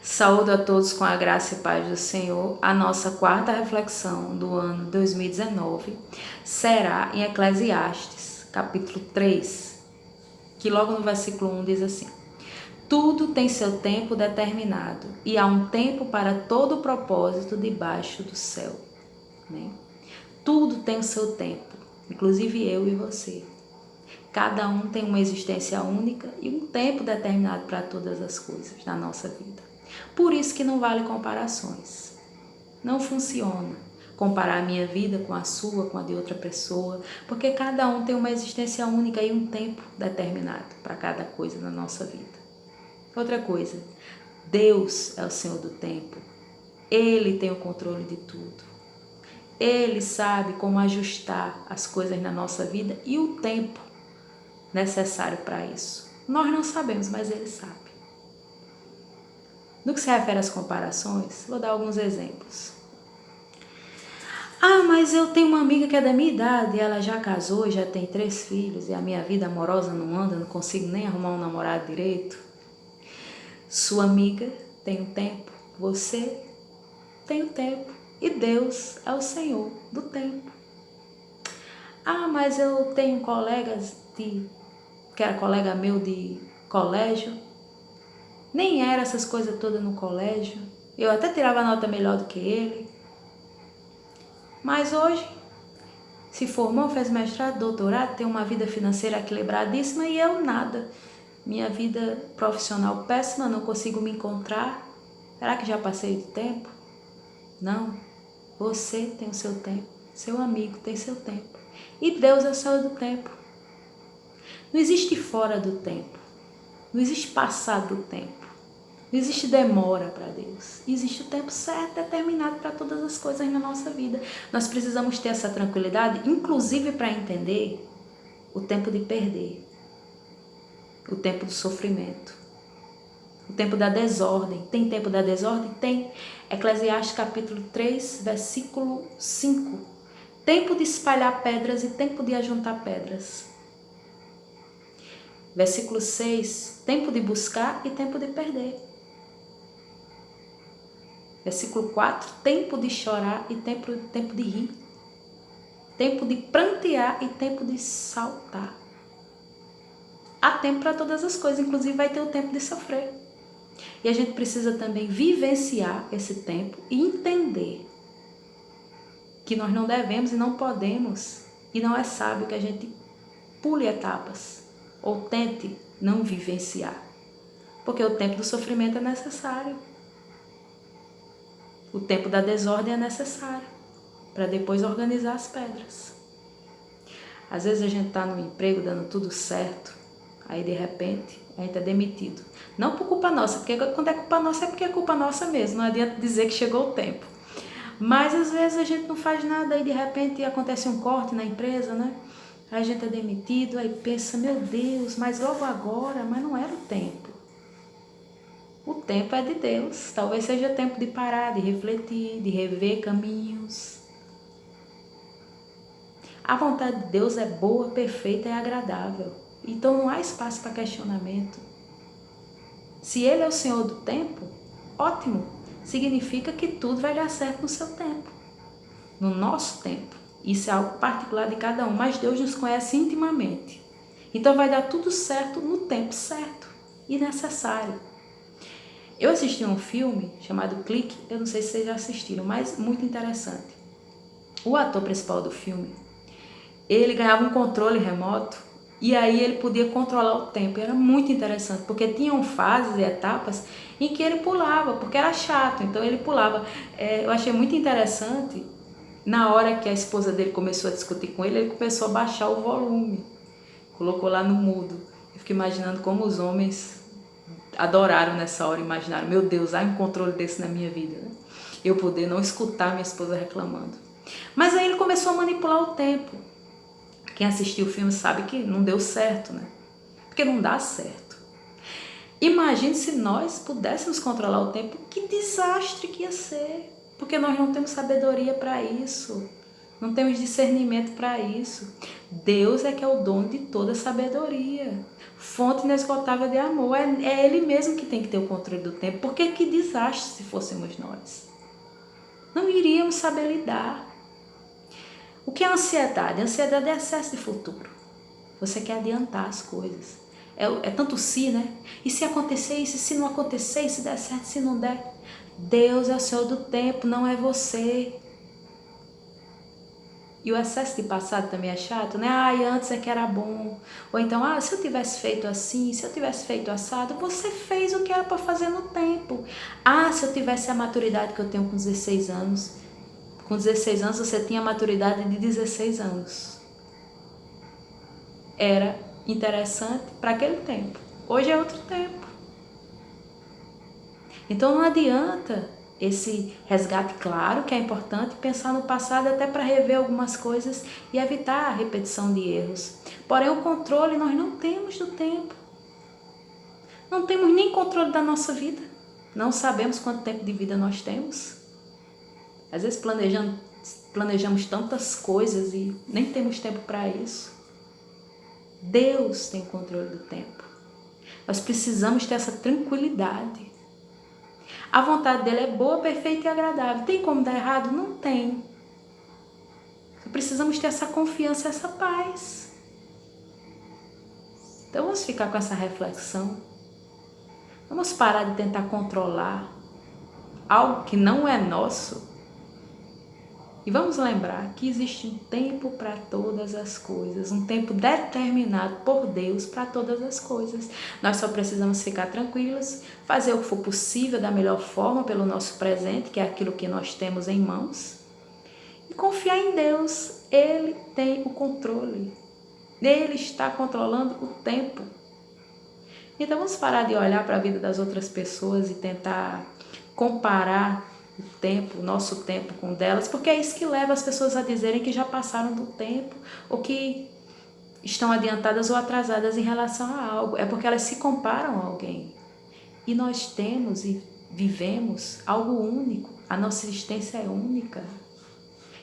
Saúdo a todos com a graça e paz do Senhor. A nossa quarta reflexão do ano 2019 será em Eclesiastes, capítulo 3, que logo no versículo 1 diz assim: Tudo tem seu tempo determinado e há um tempo para todo o propósito debaixo do céu. Né? Tudo tem o seu tempo, inclusive eu e você. Cada um tem uma existência única e um tempo determinado para todas as coisas na nossa vida. Por isso que não vale comparações. Não funciona comparar a minha vida com a sua, com a de outra pessoa, porque cada um tem uma existência única e um tempo determinado para cada coisa na nossa vida. Outra coisa, Deus é o Senhor do tempo. Ele tem o controle de tudo. Ele sabe como ajustar as coisas na nossa vida e o tempo necessário para isso. Nós não sabemos, mas Ele sabe. No que se refere às comparações, vou dar alguns exemplos. Mas eu tenho uma amiga que é da minha idade, ela já casou, já tem 3 filhos, e a minha vida amorosa não anda, não consigo nem arrumar um namorado direito. Sua amiga tem um tempo, você tem um tempo, e Deus é o Senhor do tempo. Mas eu tenho colegas que era colega meu de colégio, nem era essas coisas todas no colégio, eu até tirava nota melhor do que ele, mas hoje se formou, fez mestrado, doutorado, tem uma vida financeira equilibradíssima e eu nada. Minha vida profissional péssima, não consigo me encontrar. Será que já passei do tempo? Não, você tem o seu tempo, seu amigo tem seu tempo e Deus é o Senhor do tempo. Não existe fora do tempo, não existe passado do tempo, não existe demora para Deus, existe o tempo certo, determinado para todas as coisas na nossa vida. Nós precisamos ter essa tranquilidade, inclusive para entender o tempo de perder, o tempo do sofrimento, o tempo da desordem. Tem tempo da desordem? Tem. Eclesiastes capítulo 3, versículo 5. Tempo de espalhar pedras e tempo de ajuntar pedras. Versículo 6, tempo de buscar e tempo de perder. Versículo 4, tempo de chorar e tempo de rir. Tempo de prantear e tempo de saltar. Há tempo para todas as coisas, inclusive vai ter o tempo de sofrer. E a gente precisa também vivenciar esse tempo e entender que nós não devemos e não podemos, e não é sábio que a gente pule etapas ou tente não vivenciar, porque o tempo do sofrimento é necessário. O tempo da desordem é necessário para depois organizar as pedras. Às vezes a gente está no emprego dando tudo certo, aí de repente a gente é demitido. Não por culpa nossa, porque quando é culpa nossa é porque é culpa nossa mesmo, não adianta dizer que chegou o tempo. Mas às vezes a gente não faz nada e de repente acontece um corte na empresa, né? Aí a gente é demitido, aí pensa, meu Deus, mas logo agora, mas não era o tempo. O tempo é de Deus, talvez seja tempo de parar, de refletir, de rever caminhos. A vontade de Deus é boa, perfeita e agradável, então não há espaço para questionamento. Se Ele é o Senhor do tempo, ótimo, significa que tudo vai dar certo no seu tempo, no nosso tempo. Isso é algo particular de cada um, mas Deus nos conhece intimamente. Então vai dar tudo certo no tempo certo e necessário. Eu assisti um filme chamado Clique, eu não sei se vocês já assistiram, mas muito interessante. O ator principal do filme, ele ganhava um controle remoto e aí ele podia controlar o tempo. Era muito interessante, porque tinham fases e etapas em que ele pulava, porque era chato, então ele pulava. Eu achei muito interessante, na hora que a esposa dele começou a discutir com ele, ele começou a baixar o volume, colocou lá no mudo. Eu fico imaginando como os homens adoraram nessa hora, imaginaram, meu Deus, há um controle desse na minha vida, né? Eu poder não escutar minha esposa reclamando. Mas aí ele começou a manipular o tempo. Quem assistiu o filme sabe que não deu certo, né? Porque não dá certo. Imagine se nós pudéssemos controlar o tempo, que desastre que ia ser. Porque nós não temos sabedoria para isso. Não temos discernimento para isso. Deus é que é o dono de toda sabedoria. Fonte inesgotável de amor. É Ele mesmo que tem que ter o controle do tempo. Porque que desastre se fôssemos nós. Não iríamos saber lidar. O que é ansiedade? Ansiedade é excesso de futuro. Você quer adiantar as coisas. É tanto se, né? E se acontecer isso, e se não acontecer, e se der certo, se não der. Deus é o Senhor do tempo, não é você. E o excesso de passado também é chato, né? Antes é que era bom. Ou então, se eu tivesse feito assim, se eu tivesse feito assado, você fez o que era para fazer no tempo. Se eu tivesse a maturidade que eu tenho com 16 anos. Com 16 anos você tinha a maturidade de 16 anos. Era interessante para aquele tempo. Hoje é outro tempo. Então não adianta esse resgate, claro que é importante, pensar no passado até para rever algumas coisas e evitar a repetição de erros. Porém, o controle nós não temos do tempo. Não temos nem controle da nossa vida. Não sabemos quanto tempo de vida nós temos. Às vezes planejamos tantas coisas e nem temos tempo para isso. Deus tem o controle do tempo. Nós precisamos ter essa tranquilidade. A vontade dele é boa, perfeita e agradável. Tem como dar errado? Não tem. Precisamos ter essa confiança, essa paz. Então vamos ficar com essa reflexão. Vamos parar de tentar controlar algo que não é nosso. E vamos lembrar que existe um tempo para todas as coisas, um tempo determinado por Deus para todas as coisas. Nós só precisamos ficar tranquilos, fazer o que for possível da melhor forma pelo nosso presente, que é aquilo que nós temos em mãos, e confiar em Deus. Ele tem o controle, Ele está controlando o tempo. Então vamos parar de olhar para a vida das outras pessoas e tentar comparar o tempo, o nosso tempo com o delas, porque é isso que leva as pessoas a dizerem que já passaram do tempo ou que estão adiantadas ou atrasadas em relação a algo. É porque elas se comparam a alguém. E nós temos e vivemos algo único. A nossa existência é única.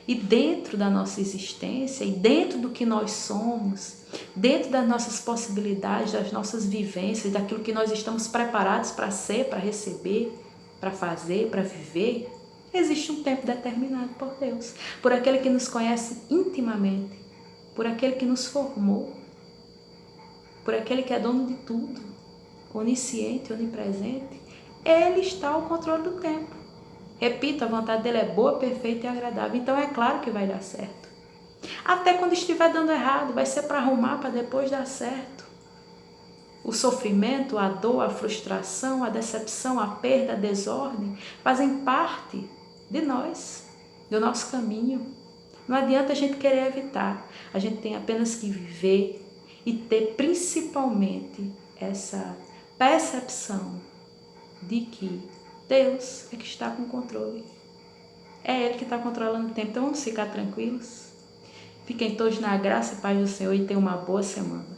E dentro da nossa existência e dentro do que nós somos, dentro das nossas possibilidades, das nossas vivências, daquilo que nós estamos preparados para ser, para receber, para fazer, para viver, existe um tempo determinado por Deus, por aquele que nos conhece intimamente, por aquele que nos formou, por aquele que é dono de tudo, onisciente, onipresente. Ele está ao controle do tempo. Repito, a vontade dele é boa, perfeita e agradável, então é claro que vai dar certo. Até quando estiver dando errado, vai ser para arrumar, para depois dar certo. O sofrimento, a dor, a frustração, a decepção, a perda, a desordem fazem parte de nós, do nosso caminho. Não adianta a gente querer evitar, a gente tem apenas que viver e ter principalmente essa percepção de que Deus é que está com o controle. É Ele que está controlando o tempo, então vamos ficar tranquilos. Fiquem todos na graça e paz do Senhor e tenham uma boa semana.